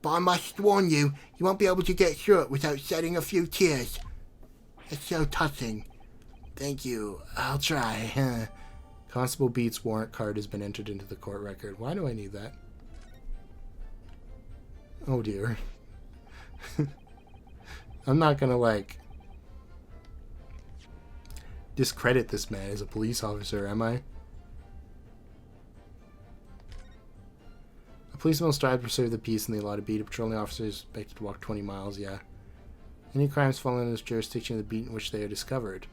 S3: But I must warn you, you won't be able to get through it without shedding a few tears. It's so touching. Thank you. I'll try.
S1: Constable Beate's warrant card has been entered into the court record. Why do I need that? Oh dear. I'm not gonna, discredit this man as a police officer, am I? policeman will strive to preserve the peace in the allotted beat. A patrolling officer is expected to walk 20 miles, yeah. Any crimes falling under his jurisdiction of the beat in which they are discovered.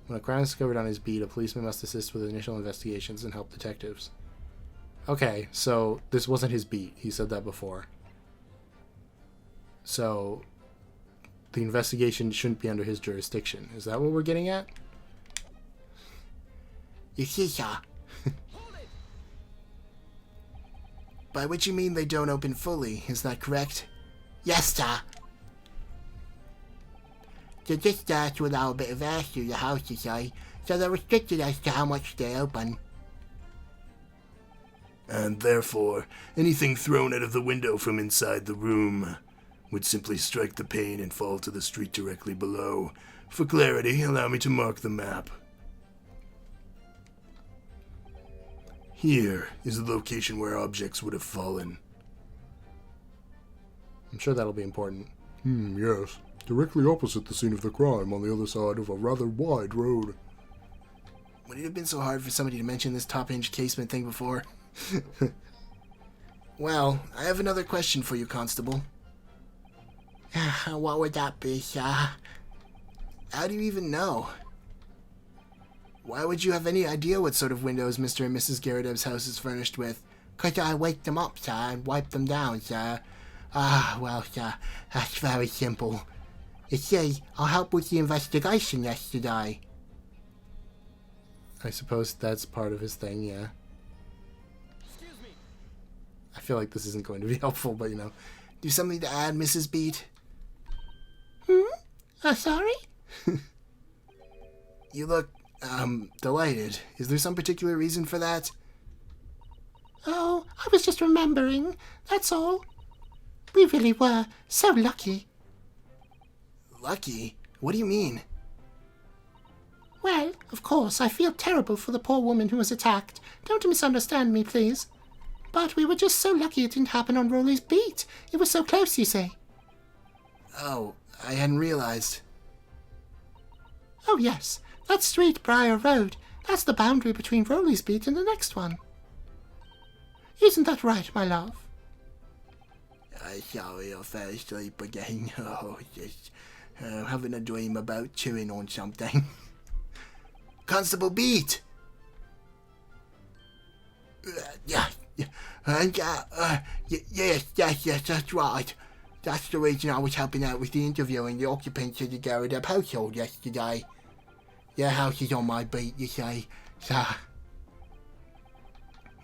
S1: When a crime is discovered on his beat, a policeman must assist with initial investigations and help detectives. Okay, so this wasn't his beat. He said that before. So the investigation shouldn't be under his jurisdiction. Is that what we're getting at?
S3: You see, sir. By which you mean they don't open fully, is that correct? Yes, sir. So this starts to allow a bit of air through the house, you say, so they're restricted as to how much they open.
S2: And therefore, anything thrown out of the window from inside the room would simply strike the pane and fall to the street directly below. For clarity, allow me to mark the map. Here is the location where objects would have fallen.
S1: I'm sure that'll be important.
S2: Yes. Directly opposite the scene of the crime on the other side of a rather wide road.
S3: Would it have been so hard for somebody to mention this top-hinge casement thing before? Well, I have another question for you, Constable. What would that be, sir? How do you even know? Why would you have any idea what sort of windows Mr. and Mrs. Garrideb's house is furnished with? 'Cause I wake them up, sir, and wipe them down, sir. Well, sir, that's very simple. You see, I'll help with the investigation yesterday.
S1: I suppose that's part of his thing, yeah.
S3: Excuse me.
S1: I feel like this isn't going to be helpful, but you know.
S3: Do something to add, Mrs. Beate?
S4: Sorry?
S3: You look, delighted. Is there some particular reason for that?
S4: Oh, I was just remembering, that's all. We really were so lucky.
S3: Lucky? What do you mean?
S4: Well, of course, I feel terrible for the poor woman who was attacked. Don't misunderstand me, please. But we were just so lucky it didn't happen on Roly's Beate. It was so close, you see.
S3: Oh, I hadn't realized.
S4: Oh, yes. That's Street Briar Road. That's the boundary between Roly's Beate and the next one. Isn't that right, my love?
S3: I'm sorry I fell asleep again. Oh, just having a dream about chewing on something. Constable Beate! Yes, that's right. That's the reason I was helping out with the interviewing the occupants of the Garrideb household yesterday. Their house is on my beat, you say, sir.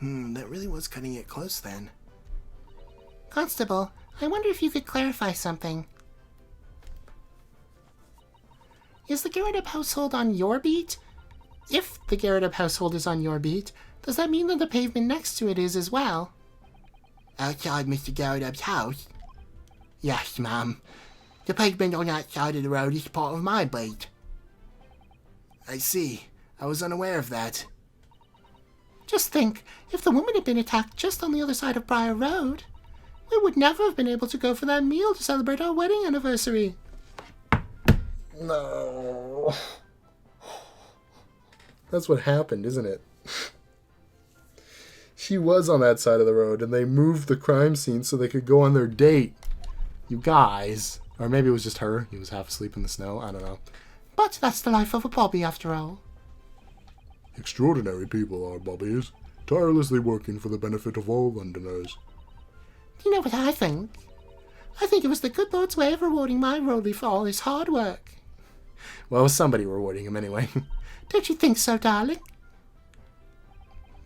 S3: That really was cutting it close then.
S4: Constable, I wonder if you could clarify something. Is the Garrideb household on your beat? If the Garrideb household is on your beat, does that mean that the pavement next to it is as well?
S3: Outside Mr. Garrideb's house? Yes, ma'am. The pavement on that side of the road is part of my beat. I see. I was unaware of that.
S4: Just think, if the woman had been attacked just on the other side of Briar Road, we would never have been able to go for that meal to celebrate our wedding anniversary.
S1: No. That's what happened, isn't it? She was on that side of the road, and they moved the crime scene so they could go on their date. You guys. Or maybe it was just her. He was half asleep in the snow. I don't know.
S4: But that's the life of a Bobby, after all.
S2: Extraordinary people are Bobbies, tirelessly working for the benefit of all Londoners.
S4: Do you know what I think? I think it was the good Lord's way of rewarding my Roly for all his hard work.
S1: Well, somebody rewarding him anyway.
S4: Don't you think so, darling?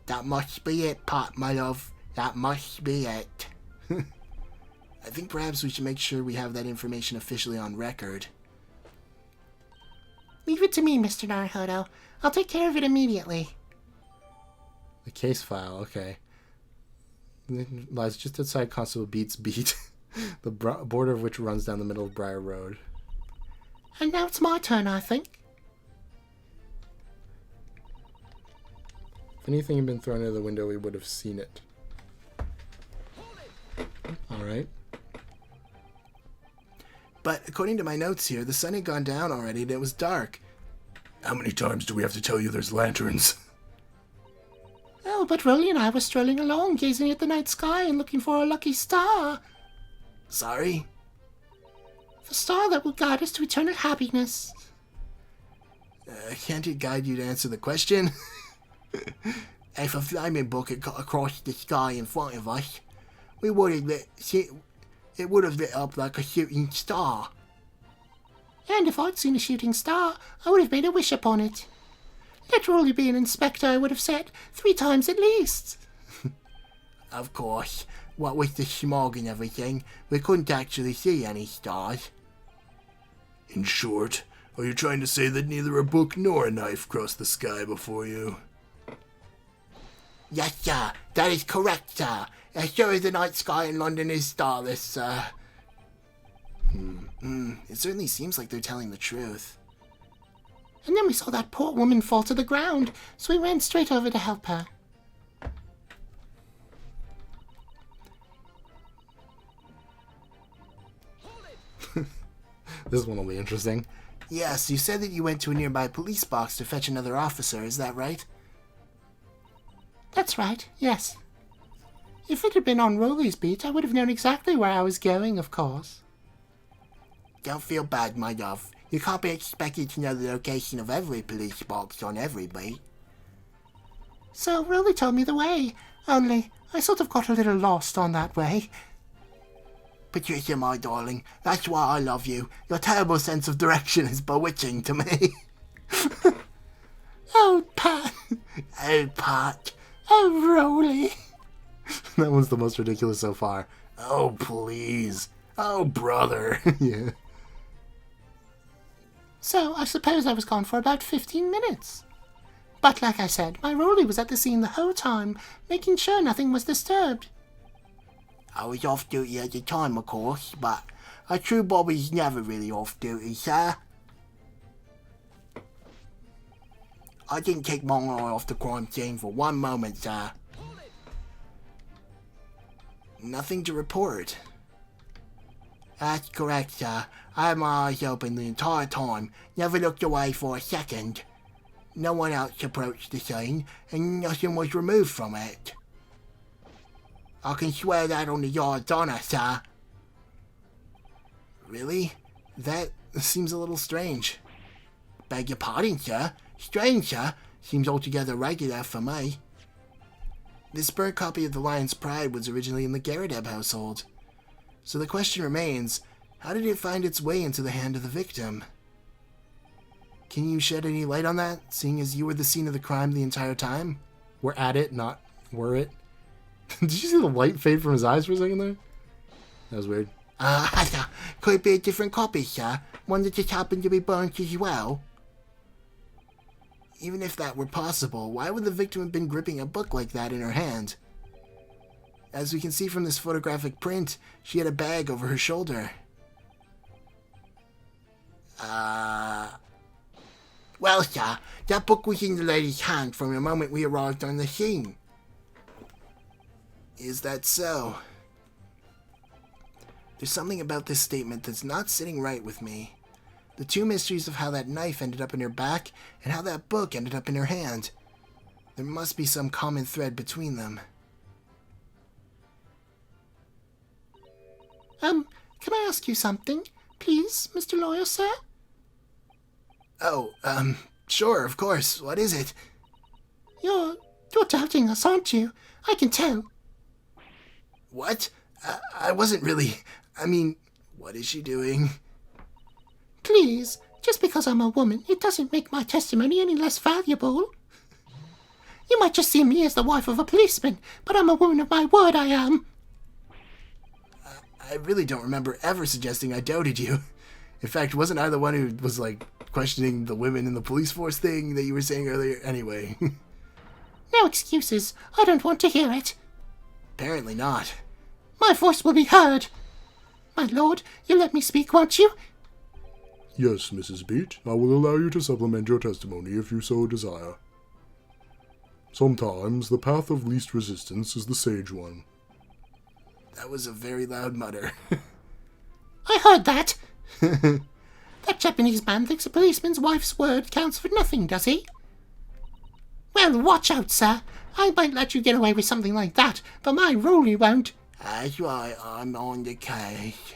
S3: That must be it, Pot, my love. That must be it. I think perhaps we should make sure we have that information officially on record.
S4: Leave it to me, Mr. Naruhodo. I'll take care of it immediately.
S1: The case file, okay. It lies just outside Constable Beate's beat, the border of which runs down the middle of Briar Road.
S4: And now it's my turn, I think.
S1: If anything had been thrown out of the window, we would have seen it. Alright.
S3: But according to my notes here, the sun had gone down already and it was dark.
S2: How many times do we have to tell you there's lanterns?
S4: Oh, No, but Roly and I were strolling along, gazing at the night sky and looking for a lucky star.
S3: Sorry?
S4: The star that will guide us to eternal happiness.
S3: Can't it guide you to answer the question? If a flaming book had got across the sky in front of us, it would have lit up like a shooting star.
S4: And if I'd seen a shooting star, I would have made a wish upon it. Let Roly be an inspector, I would have said, 3 times at least.
S3: Of course, what with the smog and everything, we couldn't actually see any stars.
S2: In short, are you trying to say that neither a book nor a knife crossed the sky before you?
S3: Yes, sir, that is correct, sir. As sure as the night sky in London is starless, sir. It certainly seems like they're telling the truth.
S4: And then we saw that poor woman fall to the ground, so we ran straight over to help her.
S1: This one will be interesting.
S3: Yes, you said that you went to a nearby police box to fetch another officer, is that right?
S4: That's right, yes. If it had been on Roly's beat, I would have known exactly where I was going, of course.
S3: Don't feel bad, my love. You can't be expected to know the location of every police box on every beat.
S4: So Roly told me the way, only I sort of got a little lost on that way.
S3: Patricia, my darling, that's why I love you. Your terrible sense of direction is bewitching to me.
S4: Oh, Pat.
S3: Oh, Pat.
S4: Oh, Roly.
S1: That one's the most ridiculous so far.
S3: Oh, please. Oh, brother.
S1: Yeah.
S4: So I suppose I was gone for about 15 minutes. But like I said, my Roly was at the scene the whole time, making sure nothing was disturbed.
S3: I was off duty at the time, of course, but a true Bobby's never really off duty, sir. I didn't take my eye off the crime scene for one moment, sir.
S1: Nothing to report.
S3: That's correct, sir. I had my eyes open the entire time, never looked away for a second. No one else approached the scene, and nothing was removed from it. I can swear that on the yard's honor, sir.
S1: Really? That seems a little strange.
S3: Beg your pardon, sir. Strange, sir. Seems altogether regular for me.
S1: This burnt copy of The Lion's Pride was originally in the Garadeb household. So the question remains, how did it find its way into the hand of the victim? Can you shed any light on that, seeing as you were the scene of the crime the entire time? We're at it, not were it. Did you see the light fade from his eyes for a second there? That was weird.
S3: Could it be a different copy, sir? One that just happened to be burnt as well?
S1: Even if that were possible, why would the victim have been gripping a book like that in her hand? As we can see from this photographic print, she had a bag over her shoulder.
S3: Well, sir, that book was in the lady's hand from the moment we arrived on the scene.
S1: Is that so? There's something about this statement that's not sitting right with me. The two mysteries of how that knife ended up in her back and how that book ended up in her hand. There must be some common thread between them.
S4: Can I ask you something, please, Mr. Lawyer, sir?
S1: Oh, sure, of course. What is it?
S4: You're doubting us, aren't you? I can tell.
S1: What? I wasn't really... I mean, what is she doing?
S4: Please, just because I'm a woman, it doesn't make my testimony any less valuable. You might just see me as the wife of a policeman, but I'm a woman of my word, I am.
S1: I really don't remember ever suggesting I doubted you. In fact, wasn't I the one who was, questioning the women in the police force thing that you were saying earlier? Anyway.
S4: No excuses. I don't want to hear it.
S1: Apparently not.
S4: My voice will be heard. My lord, you'll let me speak, won't you?
S2: Yes, Mrs. Beate, I will allow you to supplement your testimony if you so desire. Sometimes the path of least resistance is the sage one.
S1: That was a very loud mutter.
S4: I heard that. That Japanese man thinks a policeman's wife's word counts for nothing, does he? Well, watch out, sir. I might let you get away with something like that, but my Roly won't.
S3: That's right, I'm on the case.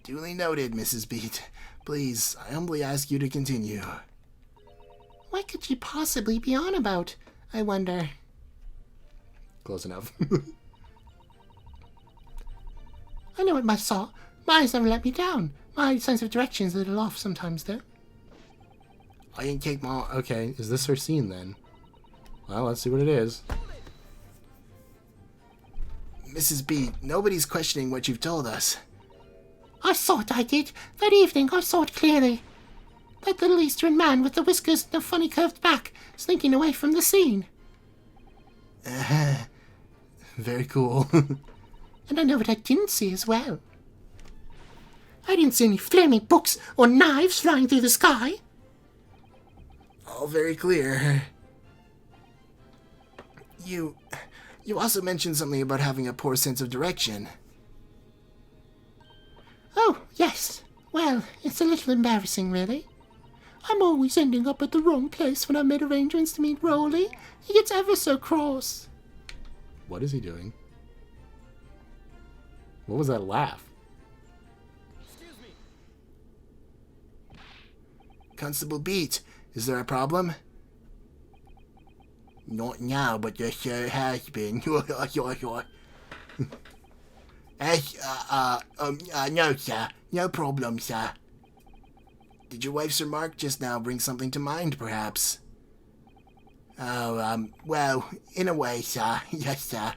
S3: Duly noted, Mrs. Beate. Please, I humbly ask you to continue.
S4: What could she possibly be on about, I wonder?
S1: Close enough.
S4: I know it must saw. My eyes never let me down. My sense of direction is a little off sometimes, though.
S3: I didn't take my...
S1: Okay, is this her scene then? Well, let's see what it is.
S3: Mrs. Beate, nobody's questioning what you've told us.
S4: I saw it, I did. That evening, I saw it clearly. That little Eastern man with the whiskers and the funny curved back, slinking away from the scene.
S3: Very cool.
S4: And I know what I didn't see as well. I didn't see any flaming books or knives flying through the sky.
S3: All very clear. You also mentioned something about having a poor sense of direction.
S4: Oh, yes. Well, it's a little embarrassing, really. I'm always ending up at the wrong place when I made arrangements to meet Roly. He gets ever so cross.
S1: What is he doing? What was that laugh?
S3: Excuse me. Constable Beate, is there a problem? Not now, but there sure has been. No, sir. No problem, sir. Did your wife's remark just now bring something to mind, perhaps? Oh, well, in a way, sir. Yes, sir.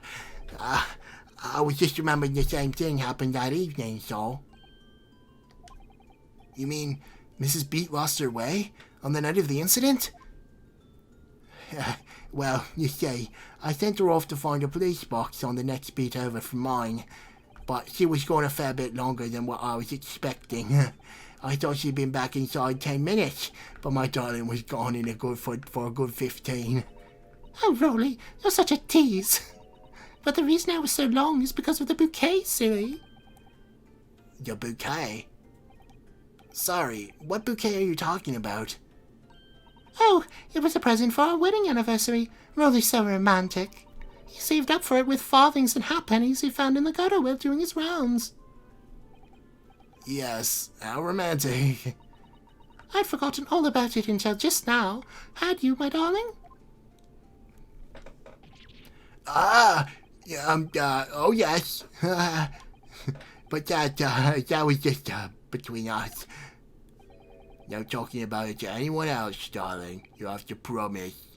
S3: I was just remembering the same thing happened that evening, so. You mean Mrs. Beate lost her way on the night of the incident? Well, you see, I sent her off to find a police box on the next beat over from mine, but she was gone a fair bit longer than what I was expecting. I thought she'd been back inside 10 minutes, but my darling was gone in for a good 15.
S4: Oh, Roly, you're such a tease. But the reason I was so long is because of the bouquet, silly.
S3: The bouquet? Sorry, what bouquet are you talking about?
S4: Oh, it was a present for our wedding anniversary. Roly's so romantic. He saved up for it with farthings and halfpennies he found in the gutter while doing his rounds.
S3: Yes, how romantic.
S4: I'd forgotten all about it until just now. Had you, my darling?
S3: Oh yes. But that was just between us. No talking about it to anyone else, darling. You have to promise.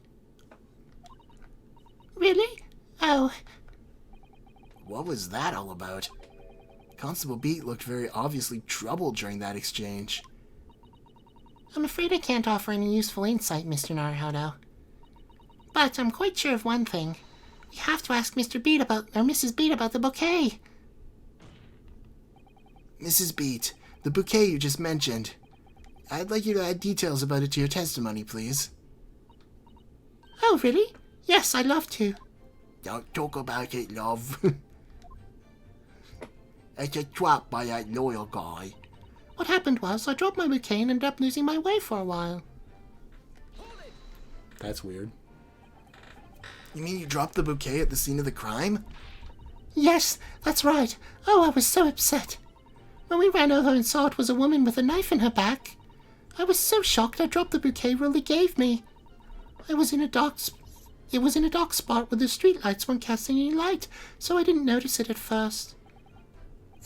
S4: Really? Oh.
S3: What was that all about? Constable Beate looked very obviously troubled during that exchange.
S4: I'm afraid I can't offer any useful insight, Mr. Naruhodo. But I'm quite sure of one thing. We have to ask Mrs. Beate about the bouquet.
S3: Mrs. Beate, the bouquet you just mentioned. I'd like you to add details about it to your testimony, please.
S4: Oh, really? Yes, I'd love to.
S3: Don't talk about it, love. It's a trap by that loyal guy.
S4: What happened was I dropped my bouquet and ended up losing my way for a while.
S1: That's weird.
S3: You mean you dropped the bouquet at the scene of the crime?
S4: Yes, that's right. Oh, I was so upset. When we ran over and saw it was a woman with a knife in her back, I was so shocked I dropped the bouquet Roly gave me. It was in a dark spot where the streetlights weren't casting any light, so I didn't notice it at first.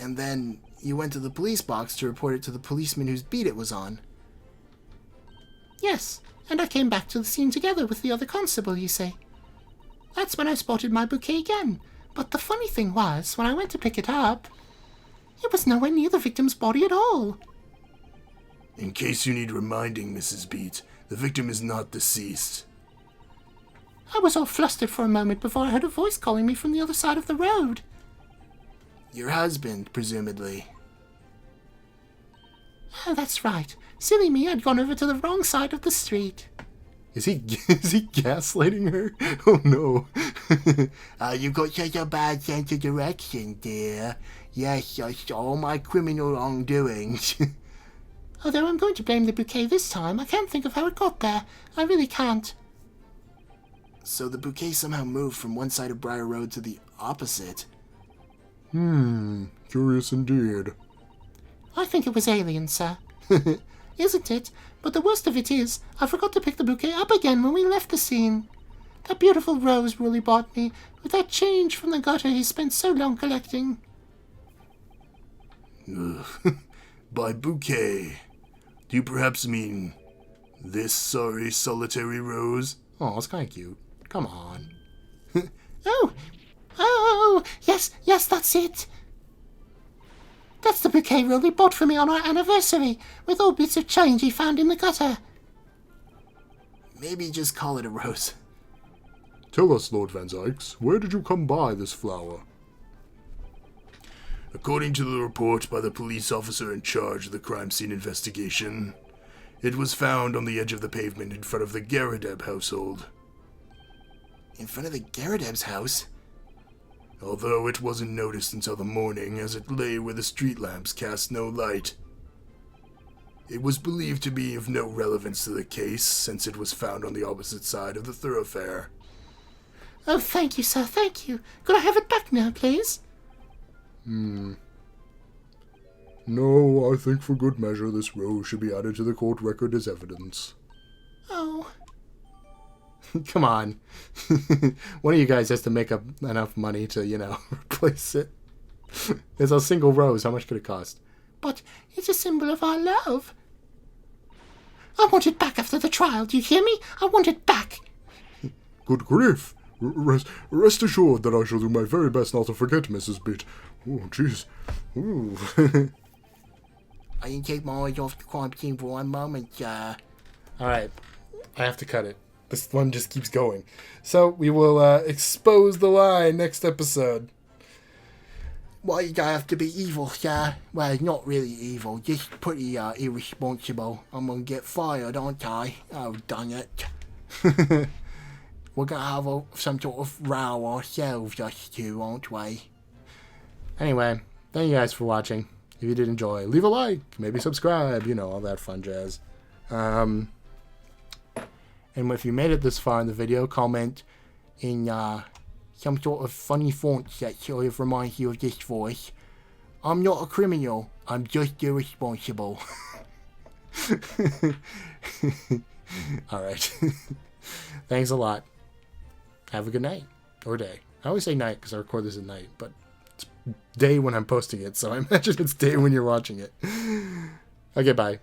S3: And then you went to the police box to report it to the policeman whose beat it was on.
S4: Yes, and I came back to the scene together with the other constable, you see. That's when I spotted my bouquet again. But the funny thing was, when I went to pick it up, it was nowhere near the victim's body at all.
S2: In case you need reminding, Mrs. Beate, the victim is not deceased.
S4: I was all flustered for a moment before I heard a voice calling me from the other side of the road.
S3: Your husband, presumably.
S4: Oh, that's right. Silly me, I'd gone over to the wrong side of the street.
S1: Is he gaslighting her? Oh no.
S3: You got such a bad sense of direction, dear. Yes, that's all my criminal wrongdoings.
S4: Although I'm going to blame the bouquet this time, I can't think of how it got there. I really can't.
S3: So the bouquet somehow moved from one side of Briar Road to the opposite.
S2: Curious indeed.
S4: I think it was aliens, sir. Isn't it? But the worst of it is, I forgot to pick the bouquet up again when we left the scene. That beautiful rose Roly bought me, with that change from the gutter he spent so long collecting.
S2: By bouquet, do you perhaps mean this sorry solitary rose?
S1: Oh, it's kind of cute. Come on.
S4: Oh, yes, that's it. That's the bouquet Roly bought for me on our anniversary, with all bits of change he found in the gutter.
S3: Maybe just call it a rose.
S2: Tell us, Lord Van Zykes, where did you come by this flower? According to the report by the police officer in charge of the crime scene investigation, it was found on the edge of the pavement in front of the Garadeb household.
S3: In front of the Garadeb's house?
S2: Although it wasn't noticed until the morning, as it lay where the street lamps cast no light. It was believed to be of no relevance to the case, since it was found on the opposite side of the thoroughfare.
S4: Oh, thank you, sir, thank you. Could I have it back now, please?
S2: No, I think for good measure this rose should be added to the court record as evidence.
S4: Oh.
S1: Come on. One of you guys has to make up enough money to, replace it. It's a single rose. How much could it cost?
S4: But it's a symbol of our love. I want it back after the trial, do you hear me? I want it back.
S2: Good grief! Rest assured that I shall do my very best not to forget, Mrs. Beate. Oh, jeez. Ooh.
S3: I can take my eyes off the crime scene for one moment,
S1: Alright. I have to cut it. This one just keeps going. So, we will expose the lie next episode.
S3: Why you gotta have to be evil, sir? Well, not really evil, just pretty irresponsible. I'm gonna get fired, aren't I? Oh, dang it. We're gonna have some sort of row ourselves, us two, aren't we?
S1: Anyway, thank you guys for watching. If you did enjoy, leave a like, maybe subscribe, all that fun jazz. And if you made it this far in the video, comment in some sort of funny font that sort of reminds you of this voice. I'm not a criminal, I'm just irresponsible. Alright. Thanks a lot. Have a good night. Or day. I always say night because I record this at night, but it's day when I'm posting it, so I imagine it's day when you're watching it. Okay, bye.